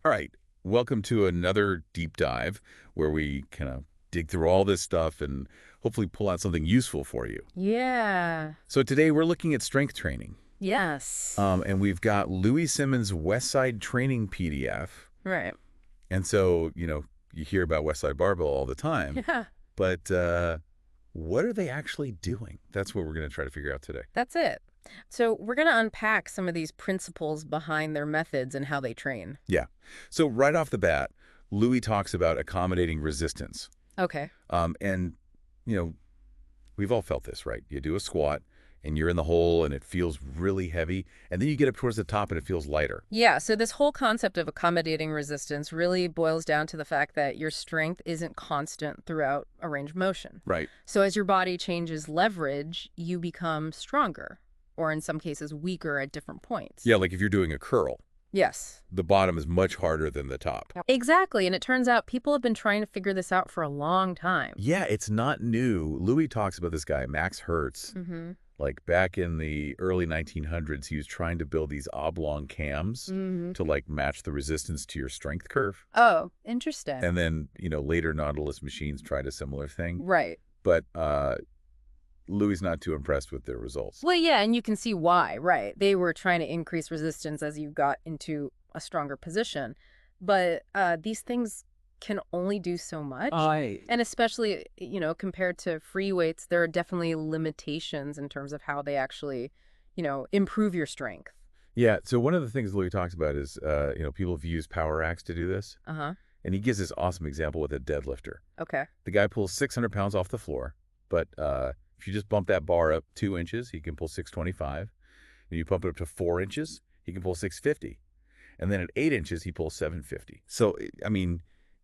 All right, welcome to another deep dive where we kind of dig through all this stuff and hopefully pull out something useful for you. Yeah. So today we're looking at strength training. Yes. And we've got Louie Simmons' Westside Training PDF. Right. And so, you hear about Westside Barbell all the time, Yeah. but what are they actually doing? That's what we're going to try to figure out today. That's it. So we're going to unpack some of these principles behind their methods and how they train. Yeah. So right off the bat, Louie talks about accommodating resistance. Okay. And, we've all felt this, right? You do a squat and you're in the hole and it feels really heavy. And then you get up towards the top and it feels lighter. Yeah. So this whole concept of accommodating resistance really boils down to the fact that your strength isn't constant throughout a range of motion. Right. So as your body changes leverage, you become stronger, or in some cases weaker at different points. Yeah, like if you're doing a curl, Yes. the bottom is much harder than the top. Exactly. And it turns out people have been trying to figure this out for a long time. Yeah, it's not new. Louie talks about this guy, Max Hertz. Mm-hmm. Like back in the early 1900s, he was trying to build these oblong cams to match the resistance to your strength curve. Oh, interesting. And then, later Nautilus machines tried a similar thing. Right. But Louie's not too impressed with their results. Well, yeah, and you can see why, right? They were trying to increase resistance as you got into a stronger position. But these things can only do so much. And especially, compared to free weights, there are definitely limitations in terms of how they actually, improve your strength. Yeah, so one of the things Louie talks about is, people have used power racks to do this. Uh-huh. And he gives this awesome example with a deadlifter. Okay. The guy pulls 600 pounds off the floor, but if you just bump that bar up 2 inches, he can pull 625. And you pump it up to 4 inches, he can pull 650. And then at 8 inches, he pulls 750. So,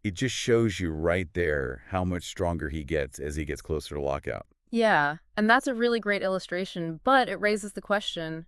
it just shows you right there how much stronger he gets as he gets closer to lockout. Yeah, and that's a really great illustration, but it raises the question,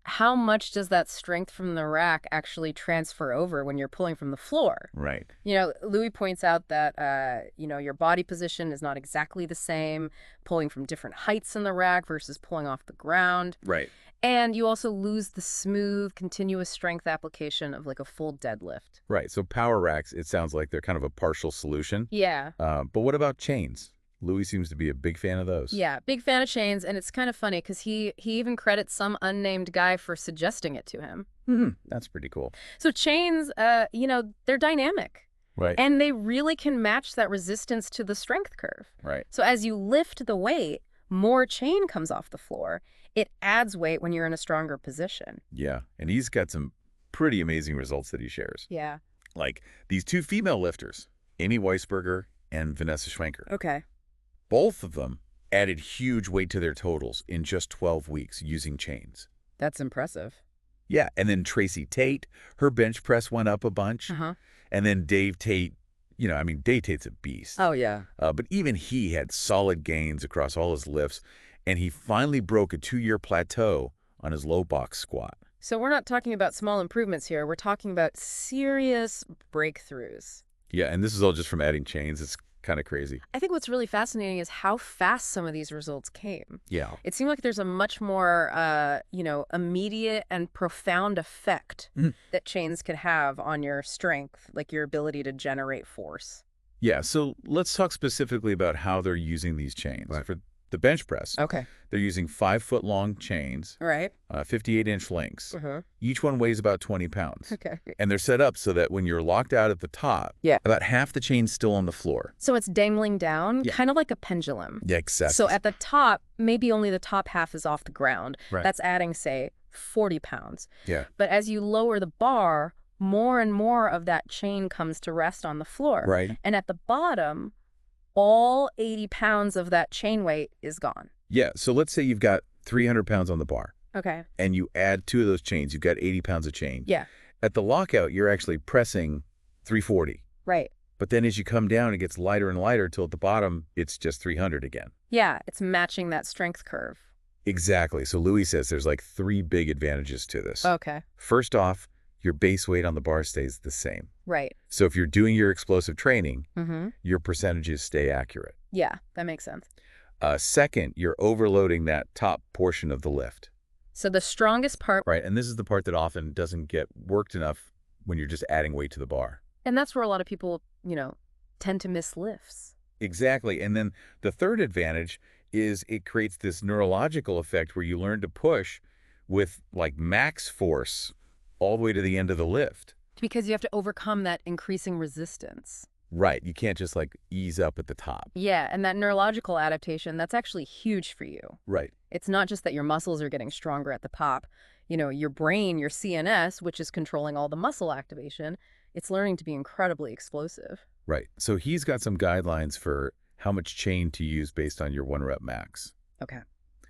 how much does that strength from the rack actually transfer over when you're pulling from the floor? Right. Louis points out that, your body position is not exactly the same, pulling from different heights in the rack versus pulling off the ground. Right. And you also lose the smooth, continuous strength application of like a full deadlift. Right. So power racks, it sounds like they're kind of a partial solution. Yeah. But what about chains? Louie seems to be a big fan of those. Yeah, big fan of chains, and it's kind of funny because he even credits some unnamed guy for suggesting it to him. That's pretty cool. So chains, they're dynamic. Right. And they really can match that resistance to the strength curve. Right. So as you lift the weight, more chain comes off the floor. It adds weight when you're in a stronger position. Yeah, and he's got some pretty amazing results that he shares. Yeah. Like these two female lifters, Amy Weisberger and Vanessa Schwenker. Okay. Both of them added huge weight to their totals in just 12 weeks using chains. That's impressive. Yeah, and then Tracy Tate, her bench press went up a bunch. Uh-huh. And then Dave Tate, Dave Tate's a beast. Oh, yeah. But even he had solid gains across all his lifts, and he finally broke a 2-year plateau on his low box squat. So we're not talking about small improvements here. We're talking about serious breakthroughs. Yeah, and this is all just from adding chains. It's kind of crazy. I think what's really fascinating is how fast some of these results came. Yeah. It seemed like there's a much more, immediate and profound effect that chains can have on your strength, like your ability to generate force. Yeah, so let's talk specifically about how they're using these chains. Right. For the bench press, Okay. they're using 5-foot-long chains, Right. 58-inch lengths. Uh-huh. Each one weighs about 20 pounds. Okay. And they're set up so that when you're locked out at the top, Yeah. about half the chain's still on the floor. So it's dangling down, Yeah. kind of like a pendulum. Yeah, exactly. So at the top, maybe only the top half is off the ground. Right. That's adding, say, 40 pounds. Yeah. But as you lower the bar, more and more of that chain comes to rest on the floor. Right. And at the bottom, all 80 pounds of that chain weight is gone. Yeah, so let's say you've got 300 pounds on the bar, Okay. and you add 2 of those chains. You've got 80 pounds of chain. Yeah. At the lockout, you're actually pressing 340. Right. But then as you come down, it gets lighter and lighter till at the bottom, it's just 300 again. Yeah, it's matching that strength curve. Exactly. So Louie says there's like 3 big advantages to this. Okay. First off, your base weight on the bar stays the same. Right. So if you're doing your explosive training, Mm-hmm. your percentages stay accurate. Yeah, that makes sense. Second, you're overloading that top portion of the lift. So the strongest part. Right, and this is the part that often doesn't get worked enough when you're just adding weight to the bar. And that's where a lot of people, tend to miss lifts. Exactly. And then the third advantage is it creates this neurological effect where you learn to push with like max force all the way to the end of the lift. Because you have to overcome that increasing resistance. Right. You can't just like ease up at the top. Yeah, and that neurological adaptation, that's actually huge for you. Right. It's not just that your muscles are getting stronger at the top. Your brain, your CNS, which is controlling all the muscle activation, it's learning to be incredibly explosive. Right. So he's got some guidelines for how much chain to use based on your 1 rep max. Okay.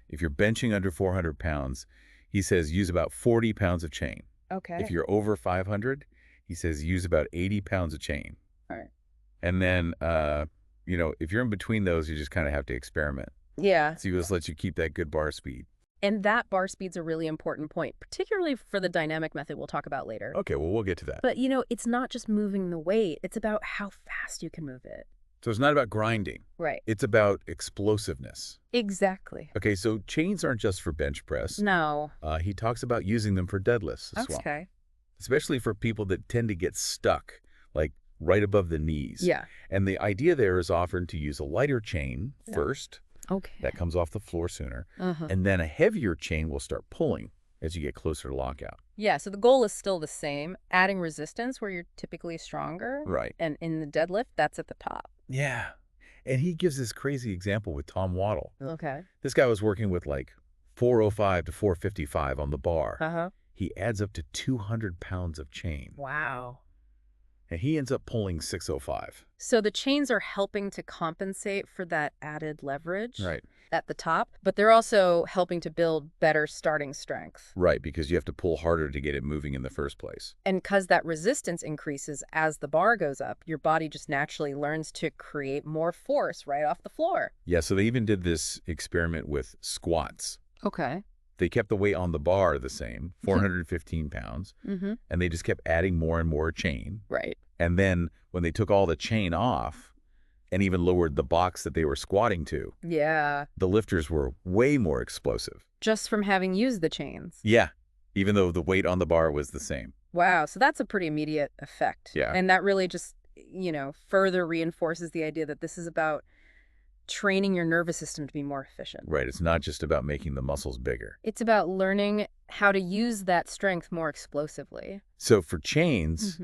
If you're benching under 400 pounds, he says use about 40 pounds of chain. Okay. If you're over 500, he says use about 80 pounds of chain. All right. And then, if you're in between those, you just kind of have to experiment. Yeah. So he just lets you keep that good bar speed. And that bar speed's a really important point, particularly for the dynamic method we'll talk about later. Okay, well, we'll get to that. But, it's not just moving the weight. It's about how fast you can move it. So it's not about grinding. Right. It's about explosiveness. Exactly. Okay, so chains aren't just for bench press. No. He talks about using them for deadlifts as well. Okay. Especially for people that tend to get stuck, like right above the knees. Yeah. And the idea there is often to use a lighter chain first. Okay. That comes off the floor sooner. Uh-huh. And then a heavier chain will start pulling as you get closer to lockout. Yeah, so the goal is still the same, adding resistance where you're typically stronger. Right. And in the deadlift, that's at the top. Yeah. And he gives this crazy example with Tom Waddle. Okay. This guy was working with like 405 to 455 on the bar. Uh-huh. He adds up to 200 pounds of chain. Wow. And he ends up pulling 605. So the chains are helping to compensate for that added leverage Right. at the top, but they're also helping to build better starting strength. Right, because you have to pull harder to get it moving in the first place. And because that resistance increases as the bar goes up, your body just naturally learns to create more force right off the floor. Yeah, so they even did this experiment with squats. Okay. They kept the weight on the bar the same, 415 pounds, and they just kept adding more and more chain. Right. And then when they took all the chain off and even lowered the box that they were squatting to, Yeah. the lifters were way more explosive. Just from having used the chains. Yeah, even though the weight on the bar was the same. Wow. So that's a pretty immediate effect. Yeah. And that really just, further reinforces the idea that this is about training your nervous system to be more efficient. Right. It's not just about making the muscles bigger. It's about learning how to use that strength more explosively. So for chains,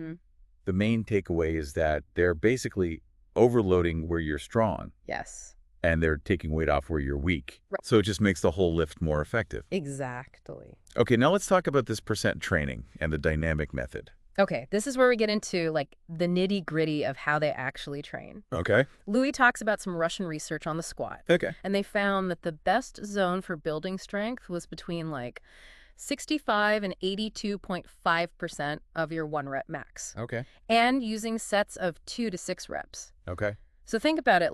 the main takeaway is that they're basically overloading where you're strong. Yes. And they're taking weight off where you're weak. Right. So it just makes the whole lift more effective. Exactly. Okay, now let's talk about this percent training and the dynamic method. Okay, this is where we get into the nitty-gritty of how they actually train. Okay. Louie talks about some Russian research on the squat. Okay. And they found that the best zone for building strength was between 65 and 82.5% of your 1 rep max. Okay. And using sets of 2 to 6 reps. Okay. So think about it,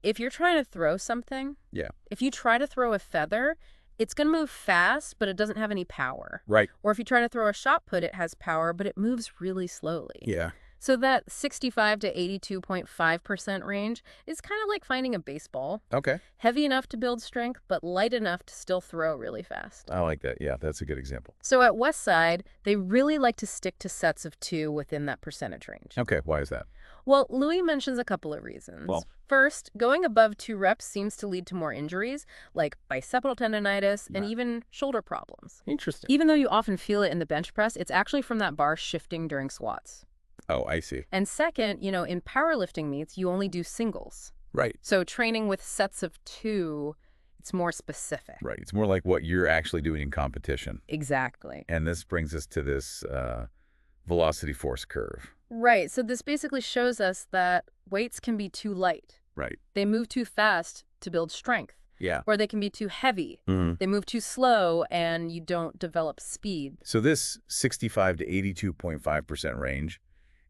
if you're trying to throw something, Yeah. if you try to throw a feather, it's going to move fast, but it doesn't have any power. Right. Or if you try to throw a shot put, it has power, but it moves really slowly. Yeah. So that 65 to 82.5% range is kind of like finding a baseball. Okay. Heavy enough to build strength, but light enough to still throw really fast. I like that. Yeah, that's a good example. So at Westside, they really like to stick to sets of 2 within that percentage range. Okay, why is that? Well, Louie mentions a couple of reasons. Well. First, going above 2 reps seems to lead to more injuries, like bicipital tendonitis and even shoulder problems. Interesting. Even though you often feel it in the bench press, it's actually from that bar shifting during squats. Oh, I see. And second, in powerlifting meets, you only do singles. Right. So training with sets of 2, it's more specific. Right. It's more like what you're actually doing in competition. Exactly. And this brings us to this velocity force curve. Right. So this basically shows us that weights can be too light. Right. They move too fast to build strength. Yeah. Or they can be too heavy. Mm-hmm. They move too slow and you don't develop speed. So this 65 to 82.5% range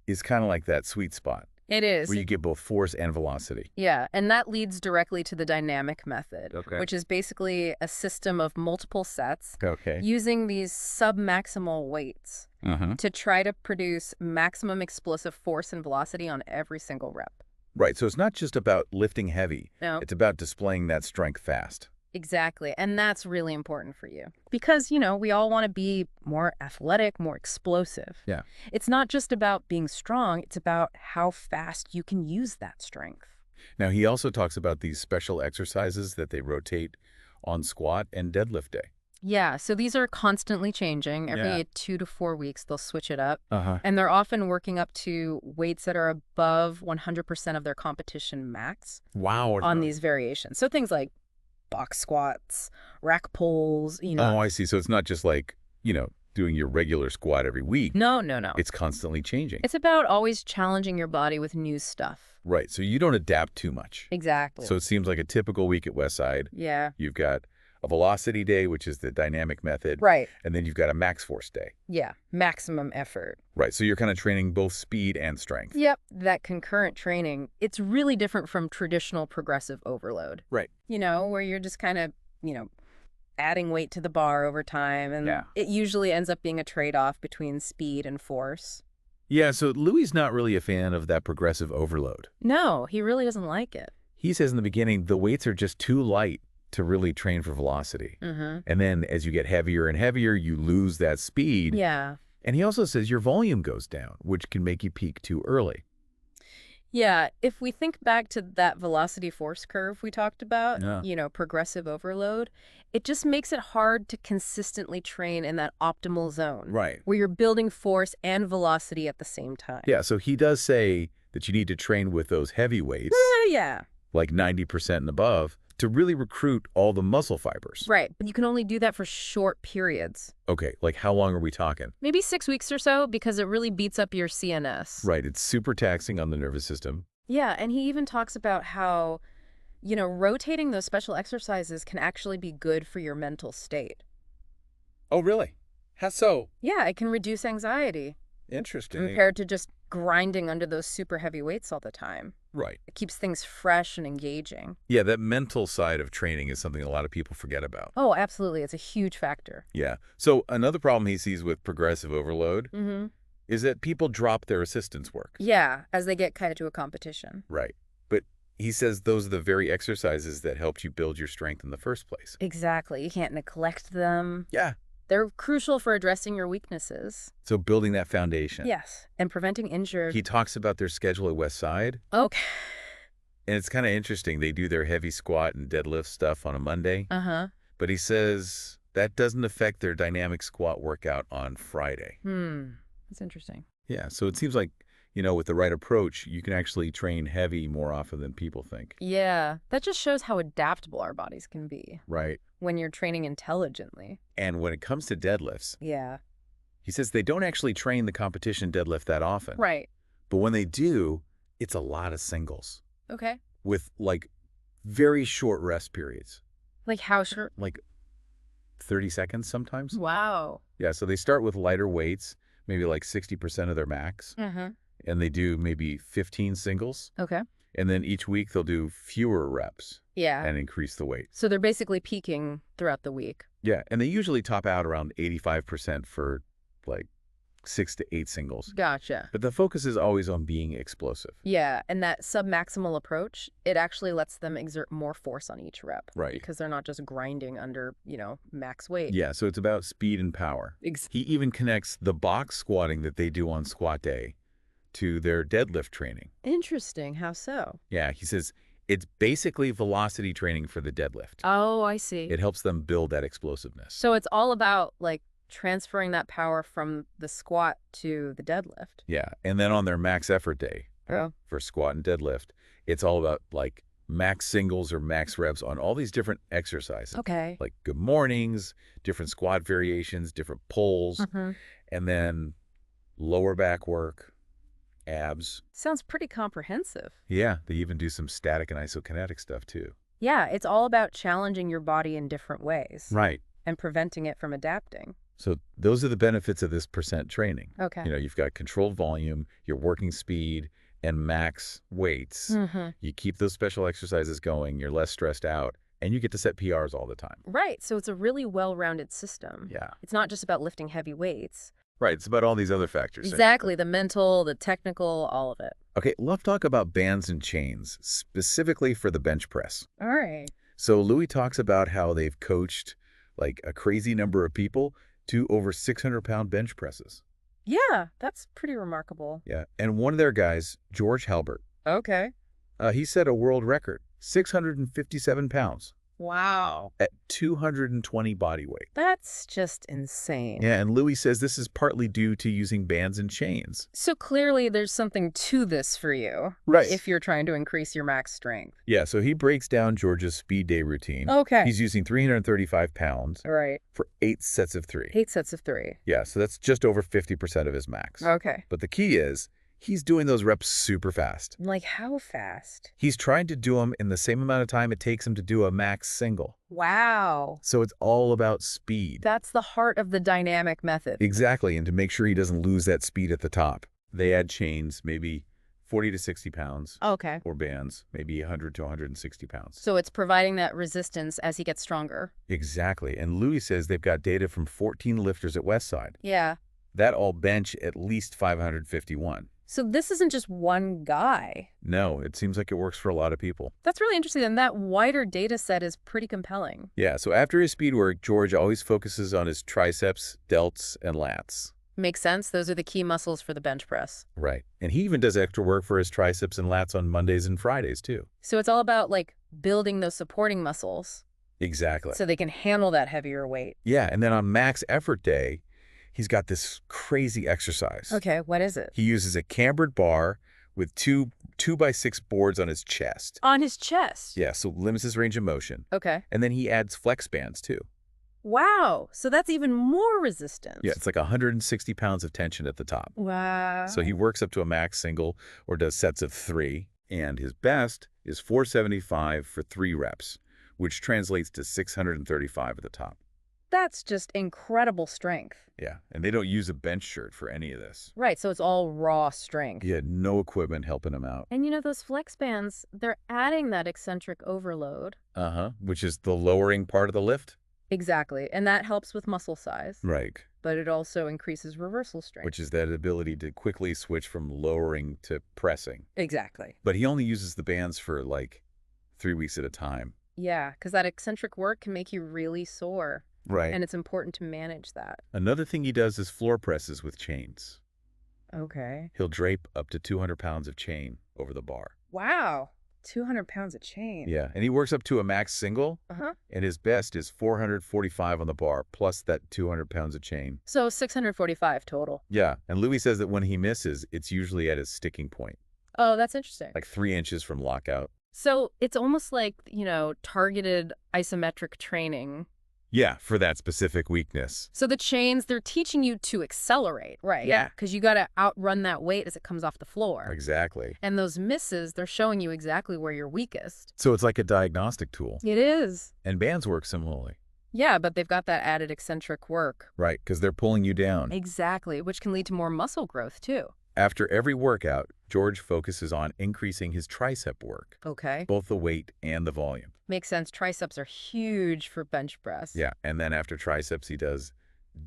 is kind of like that sweet spot. It is. Where you get both force and velocity. Yeah, and that leads directly to the dynamic method, Okay. which is basically a system of multiple sets Okay. using these sub-maximal weights to try to produce maximum explosive force and velocity on every single rep. Right. So it's not just about lifting heavy. No. It's about displaying that strength fast. Exactly. And that's really important for you because, we all want to be more athletic, more explosive. Yeah. It's not just about being strong. It's about how fast you can use that strength. Now, he also talks about these special exercises that they rotate on squat and deadlift day. Yeah, so these are constantly changing. Every Yeah. 2 to 4 weeks, they'll switch it up. Uh-huh. And they're often working up to weights that are above 100% of their competition max Wow. on these variations. So things like box squats, rack pulls, Oh, I see. So it's not just like, doing your regular squat every week. No. It's constantly changing. It's about always challenging your body with new stuff. Right. So you don't adapt too much. Exactly. So it seems like a typical week at Westside. Yeah. You've got a velocity day, which is the dynamic method. Right. And then you've got a max force day. Yeah. Maximum effort. Right. So you're kind of training both speed and strength. Yep. That concurrent training, it's really different from traditional progressive overload. Right. Where you're just kind of, adding weight to the bar over time. And it usually ends up being a trade-off between speed and force. Yeah, so Louie's not really a fan of that progressive overload. No, he really doesn't like it. He says in the beginning, the weights are just too light to really train for velocity. Mm-hmm. And then as you get heavier and heavier, you lose that speed. Yeah. And he also says your volume goes down, which can make you peak too early. Yeah, if we think back to that velocity force curve we talked about, Yeah. Progressive overload, it just makes it hard to consistently train in that optimal zone. Right. Where you're building force and velocity at the same time. Yeah, so he does say that you need to train with those heavy weights, Yeah. like 90% and above, to really recruit all the muscle fibers. Right, but you can only do that for short periods. Okay, like how long are we talking? Maybe 6 weeks or so, because it really beats up your CNS. Right, it's super taxing on the nervous system. Yeah, and he even talks about how, rotating those special exercises can actually be good for your mental state. Oh, really? How so? Yeah, it can reduce anxiety Interesting. compared to just grinding under those super heavy weights all the time. Right. It keeps things fresh and engaging. Yeah, that mental side of training is something a lot of people forget about. Oh, absolutely. It's a huge factor. Yeah. So another problem he sees with progressive overload is that people drop their assistance work. Yeah, as they get kind of to a competition. Right. But he says those are the very exercises that helped you build your strength in the first place. Exactly. You can't neglect them. Yeah. They're crucial for addressing your weaknesses. So building that foundation. Yes, and preventing injury. He talks about their schedule at Westside. Okay. And it's kind of interesting. They do their heavy squat and deadlift stuff on a Monday. Uh-huh. But he says that doesn't affect their dynamic squat workout on Friday. That's interesting. Yeah, so it seems like, with the right approach, you can actually train heavy more often than people think. Yeah, that just shows how adaptable our bodies can be. Right. When you're training intelligently. And when it comes to deadlifts, Yeah. he says they don't actually train the competition deadlift that often. Right. But when they do, it's a lot of singles Okay. with, very short rest periods. Like how short? Like 30 seconds sometimes. Wow. Yeah, so they start with lighter weights, maybe like 60% of their max. Mm-hmm. And they do maybe 15 singles. Okay. And then each week they'll do fewer reps Yeah. and increase the weight. So they're basically peaking throughout the week. Yeah, and they usually top out around 85% for 6 to 8 singles. Gotcha. But the focus is always on being explosive. Yeah, and that submaximal approach, it actually lets them exert more force on each rep. Right. Because they're not just grinding under, max weight. Yeah, so it's about speed and power. He even connects the box squatting that they do on squat day to their deadlift training. Interesting. How so? Yeah, he says it's basically velocity training for the deadlift. Oh, I see. It helps them build that explosiveness. So it's all about, transferring that power from the squat to the deadlift. Yeah, and then on their max effort day for squat and deadlift, it's all about, max singles or max reps on all these different exercises. Okay. Like good mornings, different squat variations, different pulls, and then lower back work, abs. Sounds pretty comprehensive. Yeah, they even do some static and isokinetic stuff too. Yeah, it's all about challenging your body in different ways. Right. And preventing it from adapting. So those are the benefits of this percent training. Okay. You've got controlled volume, your working speed, and max weights. You keep those special exercises going, you're less stressed out, and you get to set PRs all the time. Right. So it's a really well-rounded system. Yeah. It's not just about lifting heavy weights. Right. It's about all these other factors. Exactly. The mental, the technical, all of it. Okay, let's talk about bands and chains, specifically for the bench press. All right. So Louie talks about how they've coached like a crazy number of people to over 600-pound bench presses. Yeah, that's pretty remarkable. Yeah, and one of their guys, George Halbert, Okay. he set a world record, 657 pounds. Wow. At 220 body weight. That's just insane. Yeah, and Louie says this is partly due to using bands and chains. So clearly there's something to this for you. Right. If you're trying to increase your max strength. Yeah, so he breaks down George's speed day routine. Okay. He's using 335 pounds Right. for 8 sets of 3. 8 sets of 3. Yeah, so that's just over 50% of his max. Okay. But the key is, he's doing those reps super fast. Like how fast? He's trying to do them in the same amount of time it takes him to do a max single. Wow. So it's all about speed. That's the heart of the dynamic method. Exactly, and to make sure he doesn't lose that speed at the top, they add chains, maybe 40 to 60 pounds. Okay. Or bands, maybe 100 to 160 pounds. So it's providing that resistance as he gets stronger. Exactly, and Louie says they've got data from 14 lifters at Westside. Yeah. That all bench at least 551. So this isn't just one guy. No, it seems like it works for a lot of people. That's really interesting, and that wider data set is pretty compelling. Yeah, so after his speed work, George always focuses on his triceps, delts, and lats. Makes sense. Those are the key muscles for the bench press. Right. And he even does extra work for his triceps and lats on Mondays and Fridays, too. So it's all about, like, building those supporting muscles. Exactly. So they can handle that heavier weight. Yeah, and then on max effort day, he's got this crazy exercise. Okay, what is it? He uses a cambered bar with two 2x6 boards on his chest. On his chest? Yeah, so limits his range of motion. Okay. And then he adds flex bands, too. Wow. So that's even more resistance. Yeah, it's like 160 pounds of tension at the top. Wow. So he works up to a max single or does sets of 3. And his best is 475 for 3 reps, which translates to 635 at the top. That's just incredible strength. Yeah, and they don't use a bench shirt for any of this. Right, so it's all raw strength. He had no equipment helping him out. And you know, those flex bands, they're adding that eccentric overload. Which is the lowering part of the lift. Exactly, and that helps with muscle size. Right. But it also increases reversal strength. Which is that ability to quickly switch from lowering to pressing. Exactly. But he only uses the bands for like 3 weeks at a time. Yeah, because that eccentric work can make you really sore. Right. And it's important to manage that. Another thing he does is floor presses with chains. Okay. He'll drape up to 200 pounds of chain over the bar. Wow. 200 pounds of chain. Yeah, and he works up to a max single, and his best is 445 on the bar, plus that 200 pounds of chain. So 645 total. Yeah, and Louie says that when he misses, it's usually at his sticking point. Oh, that's interesting. Like 3 inches from lockout. So it's almost like, you know, targeted isometric training. Yeah, for that specific weakness. So the chains, they're teaching you to accelerate, right? Yeah. Because you got to outrun that weight as it comes off the floor. Exactly. And those misses, they're showing you exactly where you're weakest. So it's like a diagnostic tool. It is. And bands work similarly. Yeah, but they've got that added eccentric work. Right, because they're pulling you down. Exactly, which can lead to more muscle growth, too. After every workout, George focuses on increasing his tricep work. Okay. Both the weight and the volume. Makes sense. Triceps are huge for bench press. Yeah, and then after triceps, he does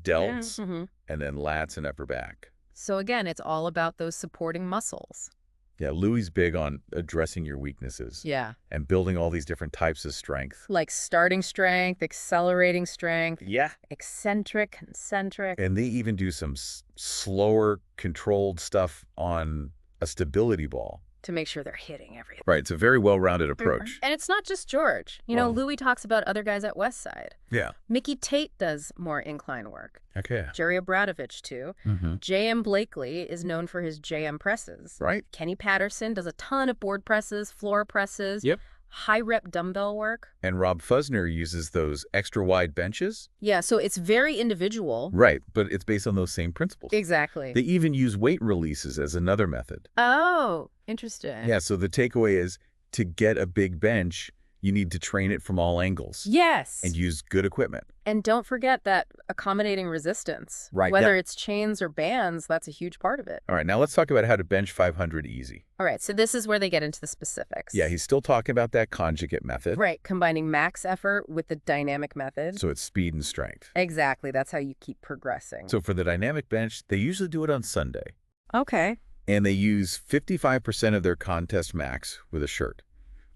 delts, and then lats and upper back. So again, it's all about those supporting muscles. Yeah, Louie's big on addressing your weaknesses. Yeah. And building all these different types of strength. Like starting strength, accelerating strength. Yeah. Eccentric, concentric. And they even do some slower, controlled stuff on a stability ball. To make sure they're hitting everything. Right, it's a very well-rounded approach. And it's not just George. You know, Louie talks about other guys at Westside. Yeah. Mickey Tate does more incline work. Okay. Jerry Abradovich, too. J.M. Blakely is known for his J.M. presses. Right. Kenny Patterson does a ton of board presses, floor presses. Yep. High-rep dumbbell work. And Rob Fusner uses those extra-wide benches. Yeah, so it's very individual. Right, but it's based on those same principles. Exactly. They even use weight releases as another method. Oh, interesting. Yeah, so the takeaway is to get a big bench, you need to train it from all angles. Yes. And use good equipment. And don't forget that accommodating resistance. Right. Whether it's chains or bands, that's a huge part of it. All right, now let's talk about how to bench 500 easy. All right, so this is where they get into the specifics. Yeah, he's still talking about that conjugate method. Right, combining max effort with the dynamic method. So it's speed and strength. Exactly, that's how you keep progressing. So for the dynamic bench, they usually do it on Sunday. Okay. And they use 55% of their contest max with a shirt,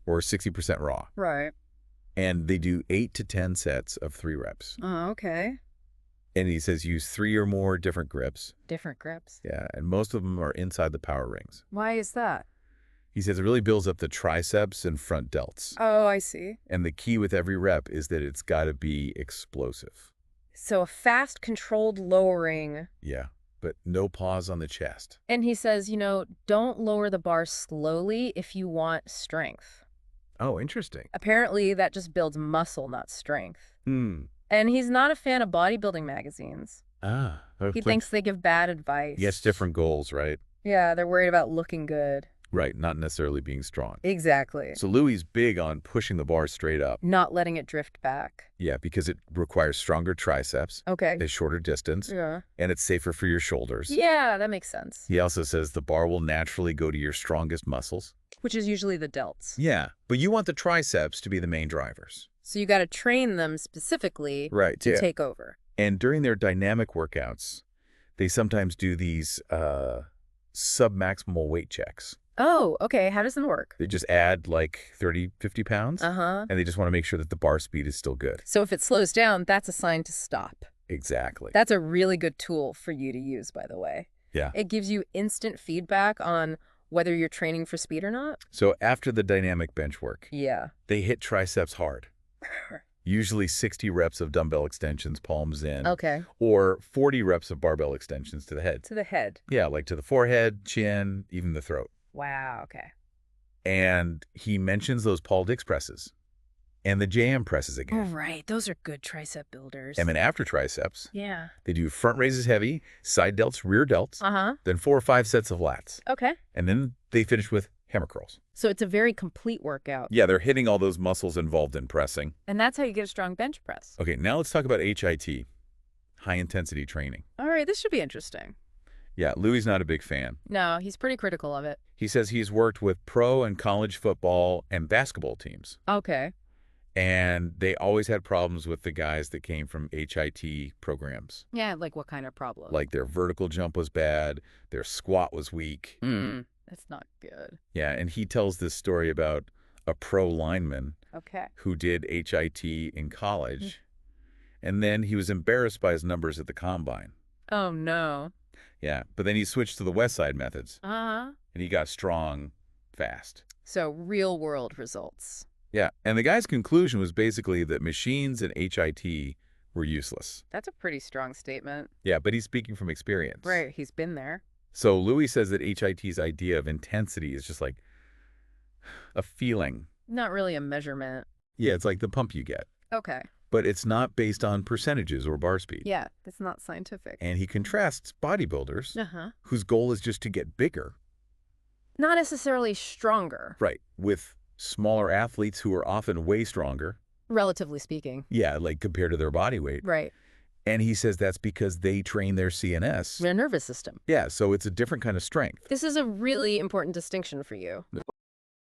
or 60% raw. Right. And they do 8 to 10 sets of 3 reps. Oh, okay. And he says use 3 or more different grips. Different grips. Yeah, and most of them are inside the power rings. Why is that? He says it really builds up the triceps and front delts. Oh, I see. And the key with every rep is that it's got to be explosive. So a fast, controlled lowering. Yeah, but no pause on the chest. And he says, don't lower the bar slowly if you want strength. Oh, interesting. Apparently, that just builds muscle, not strength. Hmm. And he's not a fan of bodybuilding magazines. He thinks they give bad advice. Yes, different goals, right? Yeah, they're worried about looking good. Right, not necessarily being strong. Exactly. So Louie's big on pushing the bar straight up. Not letting it drift back. Yeah, because it requires stronger triceps, Okay. a shorter distance, Yeah. and it's safer for your shoulders. Yeah, that makes sense. He also says the bar will naturally go to your strongest muscles. Which is usually the delts. Yeah, but you want the triceps to be the main drivers. So you got to train them specifically to take over. And during their dynamic workouts, they sometimes do these sub-maximal weight checks. Oh, okay. How does it work? They just add like 30, 50 pounds, and they just want to make sure that the bar speed is still good. So if it slows down, that's a sign to stop. Exactly. That's a really good tool for you to use, by the way. Yeah. It gives you instant feedback on whether you're training for speed or not. So after the dynamic bench work, they hit triceps hard. Usually 60 reps of dumbbell extensions, palms in. Okay. Or 40 reps of barbell extensions to the head. To the head. Yeah, like to the forehead, chin, even the throat. Wow, okay. And he mentions those Paul Dix presses and the JM presses again. Oh, right. Those are good tricep builders. And then after triceps, yeah, they do front raises heavy, side delts, rear delts, then 4 or 5 sets of lats. Okay. And then they finish with hammer curls. So it's a very complete workout. Yeah, they're hitting all those muscles involved in pressing. And that's how you get a strong bench press. Okay, now let's talk about HIT, high intensity training. All right, this should be interesting. Yeah, Louie's not a big fan. No, he's pretty critical of it. He says he's worked with pro and college football and basketball teams. Okay. And they always had problems with the guys that came from HIT programs. Yeah, like what kind of problem? Like their vertical jump was bad, their squat was weak. That's not good. Yeah, and he tells this story about a pro lineman who did HIT in college. And then he was embarrassed by his numbers at the combine. Oh, no. Yeah, but then he switched to the Westside methods. And he got strong fast. So real world results. Yeah, and the guy's conclusion was basically that machines and HIT were useless. That's a pretty strong statement. Yeah, but he's speaking from experience. Right, he's been there. So Louie says that HIT's idea of intensity is just like a feeling. Not really a measurement. Yeah, it's like the pump you get. Okay. But it's not based on percentages or bar speed. Yeah, it's not scientific. And he contrasts bodybuilders whose goal is just to get bigger. Not necessarily stronger. Right, with smaller athletes who are often way stronger. Relatively speaking. Yeah, like compared to their body weight. Right. And he says that's because they train their CNS. Their nervous system. Yeah, so it's a different kind of strength. This is a really important distinction for you.